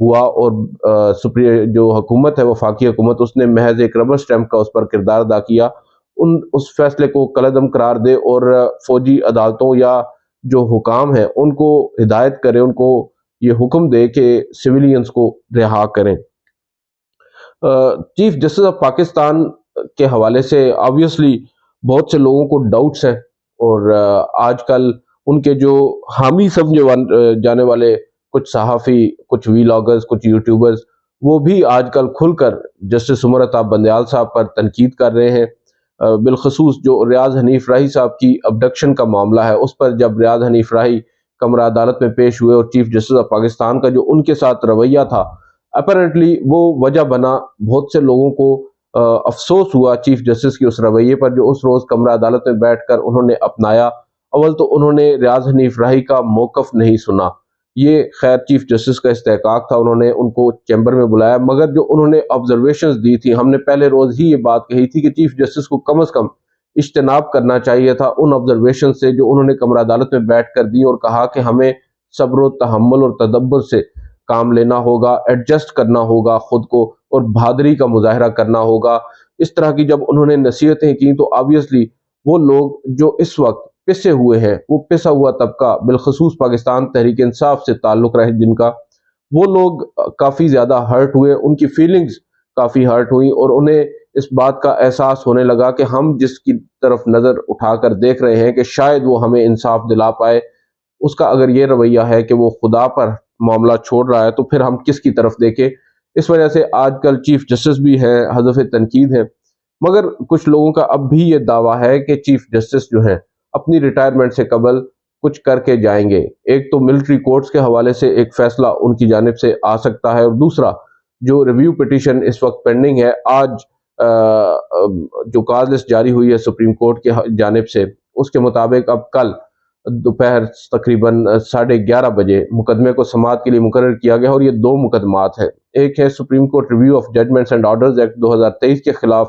ہوا اور جو حکومت ہے وفاقی حکومت اس نے محض ایک ربر سٹیمپ کا اس پر کردار ادا کیا، اس فیصلے کو کالعدم قرار دے اور فوجی عدالتوں یا جو حکام ہیں ان کو ہدایت کرے، ان کو یہ حکم دے کہ سویلینز کو رہا کریں۔ چیف جسٹس آف پاکستان کے حوالے سے آبویسلی بہت سے لوگوں کو ڈاؤٹس ہیں، اور آج کل ان کے جو حامی سمجھے جانے والے کچھ صحافی، کچھ ویلاگرز، کچھ یوٹیوبرز، وہ بھی آج کل کھل کر جسٹس عمر عطا بندیال صاحب پر تنقید کر رہے ہیں۔ بالخصوص جو ریاض حنیف راہی صاحب کی ابڈکشن کا معاملہ ہے، اس پر جب ریاض حنیف راہی کمرہ عدالت میں پیش ہوئے اور چیف جسٹس آف پاکستان کا جو ان کے ساتھ رویہ تھا اپیرنٹلی وہ وجہ بنا، بہت سے لوگوں کو افسوس ہوا چیف جسٹس کی اس رویے پر جو اس روز کمرہ عدالت میں بیٹھ کر انہوں نے اپنایا۔ اول تو انہوں نے ریاض حنیف راہی کا موقف نہیں سنا، یہ خیر چیف جسٹس کا استحقاق تھا، انہوں نے ان کو چیمبر میں بلایا، مگر جو انہوں نے آبزرویشنز دی تھی، ہم نے پہلے روز ہی یہ بات کہی تھی کہ چیف جسٹس کو کم از کم اجتناب کرنا چاہیے تھا ان آبزرویشن سے جو انہوں نے کمرہ عدالت میں بیٹھ کر دی، اور کہا کہ ہمیں صبر و تحمل اور تدبر سے کام لینا ہوگا، ایڈجسٹ کرنا ہوگا خود کو، اور بہادری کا مظاہرہ کرنا ہوگا۔ اس طرح کی جب انہوں نے نصیحتیں کی تو آبویسلی وہ لوگ جو اس وقت پسے ہوئے ہیں، وہ پسا ہوا طبقہ، بالخصوص پاکستان تحریک انصاف سے تعلق رہے جن کا، وہ لوگ کافی زیادہ ہرٹ ہوئے، ان کی فیلنگز کافی ہرٹ ہوئی، اور انہیں اس بات کا احساس ہونے لگا کہ ہم جس کی طرف نظر اٹھا کر دیکھ رہے ہیں کہ شاید وہ ہمیں انصاف دلا پائے، اس کا اگر یہ رویہ ہے کہ وہ خدا پر معاملہ چھوڑ رہا ہے تو پھر ہم کس کی طرف دیکھیں۔ اس وجہ سے آج کل چیف جسٹس بھی ہیں حذف تنقید ہیں، مگر کچھ لوگوں کا اب بھی یہ دعویٰ ہے کہ چیف جسٹس جو ہیں اپنی ریٹائرمنٹ سے قبل کچھ کر کے جائیں گے۔ ایک تو ملٹری کورٹس کے حوالے سے ایک فیصلہ ان کی جانب سے آ سکتا ہے، اور دوسرا جو ریویو پٹیشن اس وقت پینڈنگ ہے، آج جو کاز لسٹ جاری ہوئی ہے سپریم کورٹ کی جانب سے، اس کے مطابق اب کل دوپہر تقریباً 11:30 بجے مقدمے کو سماعت کے لیے مقرر کیا گیا، اور یہ دو مقدمات ہیں۔ ایک ہے Supreme Court Review of Judgments and Orders Act 2023 کے خلاف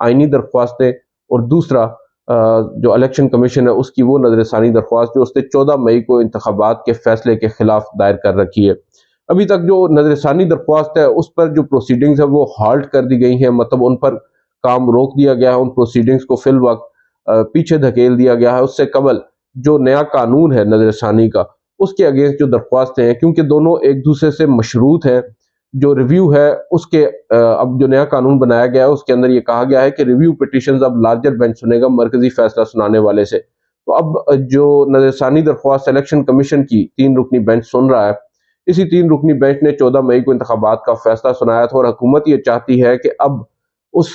آئینی درخواستیں، اور دوسرا جو الیکشن کمیشن ہے اس کی وہ نظر ثانی درخواست جو اس نے 14 مئی کو انتخابات کے فیصلے کے خلاف دائر کر رکھی ہے۔ ابھی تک جو نظر ثانی درخواست ہے اس پر جو پروسیڈنگز ہے وہ ہالٹ کر دی گئی ہیں، مطلب ان پر کام روک دیا گیا ہے، ان پروسیڈنگز کو فی الوقت پیچھے دھکیل دیا گیا ہے۔ اس سے قبل جو نیا قانون ہے نظر ثانی کا، اس کے اگینسٹ جو درخواستیں ہیں، کیونکہ دونوں ایک دوسرے سے مشروط ہیں، جو ریویو ہے اس کے اب جو نیا قانون بنایا گیا ہے اس کے اندر یہ کہا گیا ہے کہ ریویو پٹیشنز اب لارجر بینچ سنے گا مرکزی فیصلہ سنانے والے سے۔ تو اب جو نظر ثانی درخواست الیکشن کمیشن کی 3 رکنی بینچ سن رہا ہے، اسی 3 رکنی بینچ نے 14 مئی کو انتخابات کا فیصلہ سنایا تھا، اور حکومت یہ چاہتی ہے کہ اب اس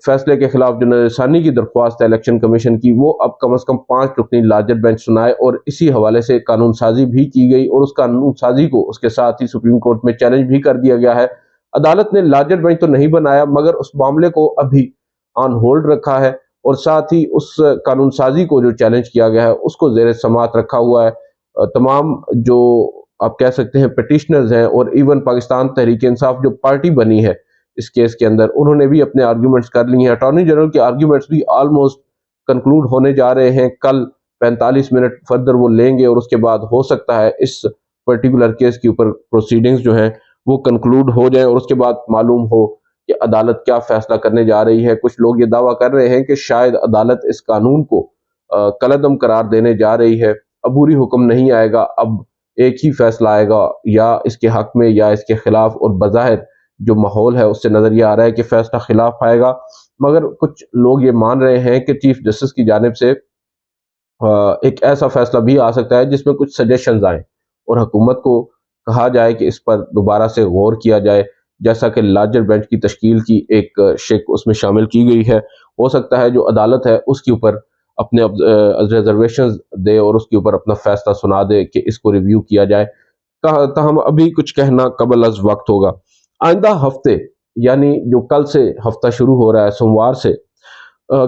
فیصلے کے خلاف جو نظر ثانی کی درخواست ہے الیکشن کمیشن کی، وہ اب کم از کم 5 رکنی لارجر بینچ سنائے، اور اسی حوالے سے قانون سازی بھی کی گئی، اور اس قانون سازی کو اس کے ساتھ ہی سپریم کورٹ میں چیلنج بھی کر دیا گیا ہے۔ عدالت نے لارجر بینچ تو نہیں بنایا، مگر اس معاملے کو ابھی آن ہولڈ رکھا ہے، اور ساتھ ہی اس قانون سازی کو جو چیلنج کیا گیا ہے اس کو زیر سماعت رکھا ہوا ہے۔ تمام جو آپ کہہ سکتے ہیں پٹیشنرز ہیں، اور ایون پاکستان تحریک انصاف جو پارٹی بنی ہے اس کیس کے اندر، انہوں نے بھی اپنے آرگیومنٹس کر لی ہیں۔ اٹارنی جنرل کے آرگیومنٹس بھی آلموسٹ کنکلوڈ ہونے جا رہے ہیں، کل 45 منٹ فردر وہ لیں گے، اور اس کے بعد ہو سکتا ہے اس پرٹیکولر کیس کے اوپر پروسیڈنگز جو ہیں وہ کنکلوڈ ہو جائیں، اور اس کے بعد معلوم ہو کہ عدالت کیا فیصلہ کرنے جا رہی ہے۔ کچھ لوگ یہ دعویٰ کر رہے ہیں کہ شاید عدالت اس قانون کو کالعدم قرار دینے جا رہی ہے، عبوری حکم نہیں آئے گا، اب ایک ہی فیصلہ آئے گا، یا اس کے حق میں یا اس کے خلاف، اور بظاہر جو ماحول ہے اس سے نظر یہ آ رہا ہے کہ فیصلہ خلاف آئے گا، مگر کچھ لوگ یہ مان رہے ہیں کہ چیف جسٹس کی جانب سے ایک ایسا فیصلہ بھی آ سکتا ہے جس میں کچھ سجیشنز آئیں، اور حکومت کو کہا جائے کہ اس پر دوبارہ سے غور کیا جائے، جیسا کہ لارجر بینچ کی تشکیل کی ایک شک اس میں شامل کی گئی ہے۔ ہو سکتا ہے جو عدالت ہے اس کے اوپر اپنے ریزرویشنز دے اور اس کے اوپر اپنا فیصلہ سنا دے کہ اس کو ریویو کیا جائے، تاہم ابھی کچھ کہنا قبل از وقت ہوگا۔ آئندہ ہفتے یعنی جو کل سے ہفتہ شروع ہو رہا ہے سوموار سے،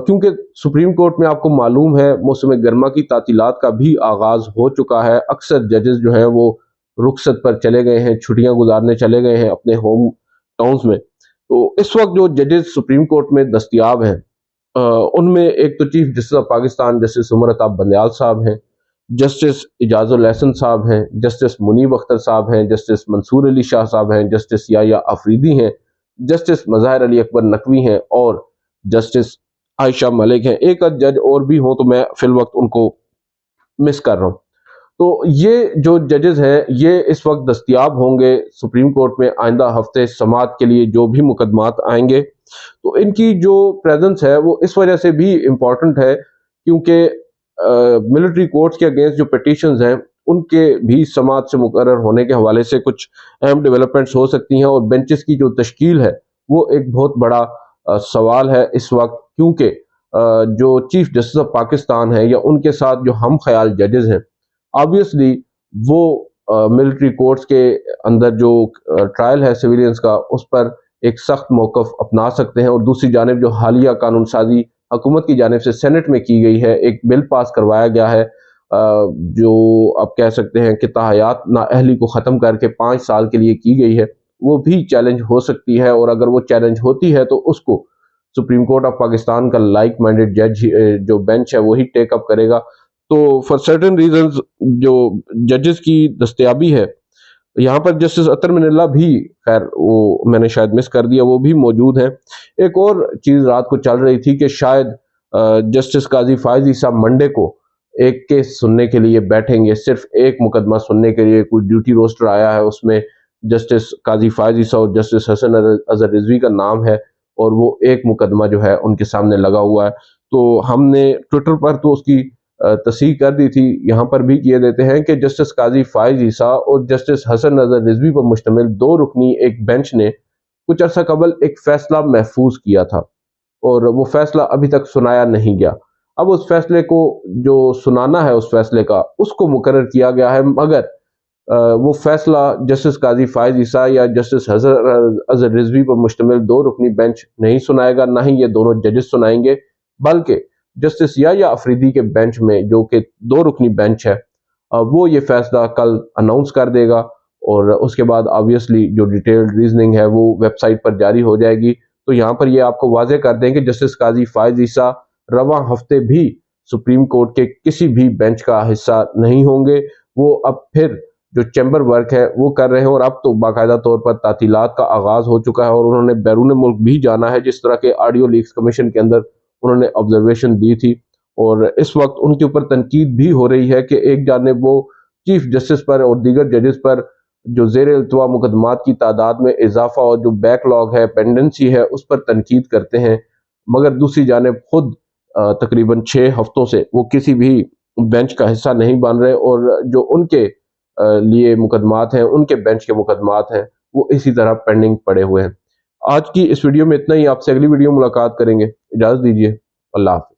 کیونکہ سپریم کورٹ میں آپ کو معلوم ہے موسم گرما کی تعطیلات کا بھی آغاز ہو چکا ہے، اکثر ججز جو ہیں وہ رخصت پر چلے گئے ہیں، چھٹیاں گزارنے چلے گئے ہیں اپنے ہوم ٹاؤنز میں۔ تو اس وقت جو ججز سپریم کورٹ میں دستیاب ہیں ان میں ایک تو chief justice of Pakistan justice Umar Ata Bandial صاحب ہیں، جسٹس اعجاز الاحسن صاحب ہیں، جسٹس منیب اختر صاحب ہیں، جسٹس منصور علی شاہ صاحب ہیں، جسٹس یحییٰ آفریدی ہیں، جسٹس مظاہر علی اکبر نقوی ہیں اور جسٹس عائشہ ملک ہیں۔ ایک آدھ جج اور بھی ہوں تو میں فی الوقت ان کو مس کر رہا ہوں۔ تو یہ جو ججز ہیں یہ اس وقت دستیاب ہوں گے سپریم کورٹ میں آئندہ ہفتے سماعت کے لیے جو بھی مقدمات آئیں گے، تو ان کی جو پریزنس ہے وہ اس وجہ سے بھی امپورٹنٹ ہے کیونکہ ملٹری کورٹس کے اگینسٹ جو پٹیشنز ہیں ان کے بھی سماعت سے مقرر ہونے کے حوالے سے کچھ اہم ڈیولپمنٹس ہو سکتی ہیں، اور بینچز کی جو تشکیل ہے وہ ایک بہت بڑا سوال ہے اس وقت، کیونکہ جو چیف جسٹس آف پاکستان ہے یا ان کے ساتھ جو ہم خیال ججز ہیں آبویسلی وہ ملٹری کورٹس کے اندر جو ٹرائل ہے سویلینز کا اس پر ایک سخت موقف اپنا سکتے ہیں، اور دوسری جانب جو حالیہ قانون سازی حکومت کی جانب سے سینٹ میں کی گئی ہے، ایک بل پاس کروایا گیا ہے جو آپ کہہ سکتے ہیں کہ تاحیات نااہلی کو ختم کر کے 5 سال کے لیے کی گئی ہے، وہ بھی چیلنج ہو سکتی ہے، اور اگر وہ چیلنج ہوتی ہے تو اس کو سپریم کورٹ آف پاکستان کا لائک مائنڈڈ جج جو بینچ ہے وہی ٹیک اپ کرے گا۔ تو فار سرٹن ریزنز جو ججز کی دستیابی ہے یہاں پر جسٹس اطہر من اللہ بھی، خیر وہ میں نے شاید مس کر دیا، وہ بھی موجود ہیں۔ ایک اور چیز رات کو چل رہی تھی کہ شاید جسٹس قاضی فائز عیسیٰ منڈے کو ایک کیس سننے کے لیے بیٹھیں گے، صرف ایک مقدمہ سننے کے لیے، کوئی ڈیوٹی روسٹر آیا ہے اس میں جسٹس قاضی فائز عیسیٰ اور جسٹس حسن اظہر رضوی کا نام ہے، اور وہ ایک مقدمہ جو ہے ان کے سامنے لگا ہوا ہے۔ تو ہم نے ٹویٹر پر تو اس کی تصحیح کر دی تھی، یہاں پر بھی کیے دیتے ہیں کہ جسٹس قاضی فائز عیسیٰ اور جسٹس حسن اظہر رضوی پر مشتمل 2 رکنی ایک بینچ نے کچھ عرصہ قبل ایک فیصلہ محفوظ کیا تھا، اور وہ فیصلہ ابھی تک سنایا نہیں گیا۔ اب اس فیصلے کو جو سنانا ہے اس فیصلے کا اس کو مقرر کیا گیا ہے، مگر وہ فیصلہ جسٹس قاضی فائز عیسیٰ یا جسٹس حسن اظہر رضوی پر مشتمل 2 رکنی بینچ نہیں سنائے گا، نہ ہی یہ دونوں ججز سنائیں گے، بلکہ جسٹس یحییٰ آفریدی کے بینچ میں جو کہ 2 رکنی بینچ ہے وہ یہ فیصلہ کل اناؤنس کر دے گا، اور اس کے بعد آبویسلی جو ڈیٹیلڈ ریزننگ ہے وہ ویب سائٹ پر جاری ہو جائے گی۔ تو یہاں پر یہ آپ کو واضح کر دیں کہ جسٹس قاضی فائز عیسیٰ رواں ہفتے بھی سپریم کورٹ کے کسی بھی بینچ کا حصہ نہیں ہوں گے، وہ اب پھر جو چیمبر ورک ہے وہ کر رہے ہیں، اور اب تو باقاعدہ طور پر تعطیلات کا آغاز ہو چکا ہے، اور انہوں نے بیرون ملک بھی جانا ہے، جس طرح کے آڈیو لیکس کمیشن کے اندر انہوں نے آبزرویشن دی تھی، اور اس وقت ان کے اوپر تنقید بھی ہو رہی ہے کہ ایک جانب وہ چیف جسٹس پر اور دیگر ججز پر جو زیر التوا مقدمات کی تعداد میں اضافہ اور جو بیک لاگ ہے، پینڈنسی ہے، اس پر تنقید کرتے ہیں، مگر دوسری جانب خود تقریباً 6 ہفتوں سے وہ کسی بھی بینچ کا حصہ نہیں بن رہے، اور جو ان کے لیے مقدمات ہیں، ان کے بینچ کے مقدمات ہیں، وہ اسی طرح پینڈنگ پڑے ہوئے ہیں۔ آج کی اس ویڈیو میں اتنا ہی، آپ سے اگلی ویڈیو ملاقات کریں گے، اجازت دیجیے، اللہ حافظ۔